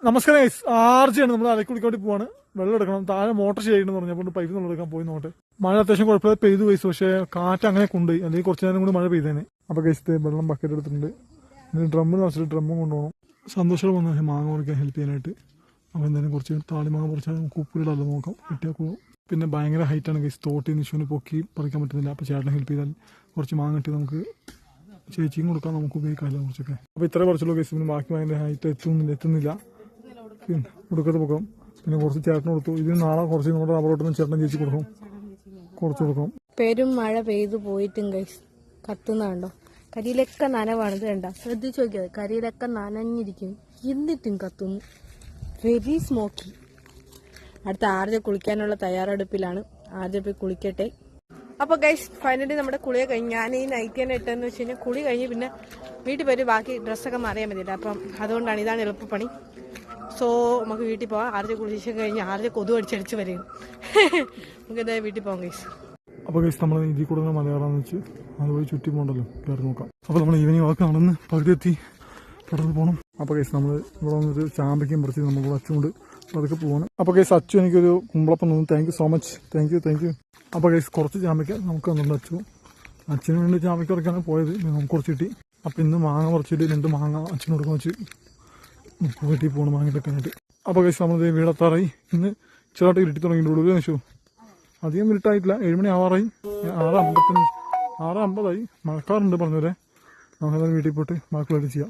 നമസ്കാരം ഗൈസ്, ആർജിയാണ്. നമ്മൾ അലക്കി കുളിക്കാൻ പോവാണ്. വെള്ളം എടുക്കണം, താഴെ മോട്ടർ ശരിയാണെന്ന് പറഞ്ഞപ്പോൾ പൈപ്പ് നമ്മൾ എടുക്കാൻ പോയി നോട്ടെ. മഴ അത്യാവശ്യം കുഴപ്പമില്ല പെയ്തു ഗൈസ്, പക്ഷേ കാറ്റ് അങ്ങനെ കൊണ്ടുപോയി, അല്ലെങ്കിൽ കുറച്ച് നേരം കൂടി മഴ പെയ്തേനെ. അപ്പൊ ഗൈസ് വെള്ളം ബക്കറ്റ് എടുത്തിട്ടുണ്ട്. ഡ്രമ്മിൽ വെച്ചിട്ട് ഡ്രമ്മും കൊണ്ടുപോകണം. സന്തോഷം വന്നു മാങ്ങ പറിക്കാൻ ഹെൽപ്പ് ചെയ്യാനായിട്ട്. അപ്പോൾ എന്തായാലും കുറച്ച് താളിമാങ്ങ പറിച്ചാൽ നമുക്ക് ഉപ്പിടാതെ നോക്കാം, കിട്ടിയാൽ പോകും. പിന്നെ ഭയങ്കര ഹൈറ്റാണ് ഗൈസ്, തോട്ടിൽ നിശുവിന് പൊക്കി പറിക്കാൻ പറ്റുന്നില്ല. അപ്പോൾ ചേട്ടനെ ഹെൽപ്പ് ചെയ്താൽ കുറച്ച് മാങ്ങ കിട്ടി നമുക്ക് ചേച്ചിയും കൊടുക്കാൻ, നമുക്ക് ഉപയോഗിക്കാമല്ലോ കുറച്ചൊക്കെ. അപ്പോൾ ഇത്രേ കുറച്ചുള്ളൂ ഗൈസ്. പിന്നെ ബാക്കി ഭയങ്കര ഹൈറ്റ് എത്തുന്നില്ല. പിന്നെ കൊടുക്കത്ത് പൊക്കാം. പിന്നെ കുറച്ച് ചേട്ടന് കൊടുത്തു. ഇതിന് നാളെ കുറച്ച് നമ്മുടെ റബ്ബറോട്ടൊന്നും ചേട്ടൻ ചേച്ചി കൊടുക്കും, കുറച്ച് കൊടുക്കും. പെരും മഴ പെയ്തു പോയിട്ടും ഗൈസ് കത്തുന്നുണ്ടോ? കരിയിലൊക്കെ നനവാണിത് കണ്ട, ശ്രദ്ധിച്ചു നോക്കിയത്. കരിയിലൊക്കെ നനഞ്ഞിരിക്കും, എന്നിട്ടും കത്തുന്നു. Very smoky. അടുത്ത ആദ്യം കുളിക്കാനുള്ള തയ്യാറെടുപ്പിലാണ്. ആദ്യം പോയി കുളിക്കട്ടെ. അപ്പോൾ ഗൈസ് ഫൈനലി നമ്മുടെ കുളിയെ കഴിഞ്ഞ്, ഞാൻ ഈ നൈറ്റ് തന്നെ ഇട്ടെന്ന് വെച്ച് കഴിഞ്ഞാൽ കുളി കഴിഞ്ഞ് പിന്നെ വീട്ടിൽ പോയി ബാക്കി ഡ്രസ്സൊക്കെ മാറിയാൽ മതിയില്ല. അപ്പം അതുകൊണ്ടാണ്, ഇതാണ് എളുപ്പപ്പണി. സോ നമുക്ക് വീട്ടിൽ പോവാം. ആദ്യം കുളിച്ച് കഴിഞ്ഞ് ആദ്യം കൊതു അടിച്ചടിച്ച് വരും. നമുക്ക് എന്തായാലും വീട്ടിൽ പോകാം ഗൈസ്. അപ്പോൾ ഗൈസ് നമ്മൾ ഇതിൽ കൂടുതൽ മലയാളമെന്ന് വെച്ച് അതുപോലെ ചുറ്റി പോകണ്ടല്ലോ, കയറി നോക്കാം. അപ്പോൾ നമ്മൾ ഈവനിങ് വാക്ക് നടന്ന് പകുതി എത്തി, പെട്ടെന്ന് പോകണം. അപ്പോൾ ഗൈസ് നമ്മൾ ഇവിടെ വന്നിട്ട് ചാമ്പയ്ക്കും പറിച്ച് നമ്മൾ അച്ചുകൊണ്ട് അതൊക്കെ പോകണം. അപ്പോൾ ഗൈസ് അച്ചു എനിക്കൊരു കുമ്പളപ്പം തന്നു. Thank you so much, thank you. അപ്പോൾ ഗൈസ് കുറച്ച് ചാമ്പയ്ക്ക നമുക്ക് തന്നിട്ടുണ്ട് അച്ചു. അച്ഛന് വേണ്ടി ചാമ്പയ്ക്ക പറിക്കാണ് പോയത്, നമുക്ക് കുറച്ച് കിട്ടി. അപ്പോൾ ഇന്ന് മാങ്ങ പറിച്ചിട്ട് 2 മാങ്ങ അച്ഛന് കൊടുക്കാൻ വെച്ച് വീട്ടിൽ പോകണം മാങ്ങയിട്ടൊക്കെ ആയിട്ട്. അപ്പോൾ ഗൈസ് നമ്മൾ വീടെത്താറായി. ഇന്ന് ചെറുതായിട്ട് ഇരുട്ടി തുടങ്ങിയിട്ടുള്ളൂ വെച്ചു. അധികം ഇരുട്ടായിട്ടില്ല, 7 മണി ആവാറായി. 6:50 മഴക്കാറുണ്ട് പറഞ്ഞവരെ. നമുക്കത് വീട്ടിൽ പോയിട്ട് ബാക്കിയുള്ളത് ചെയ്യാം.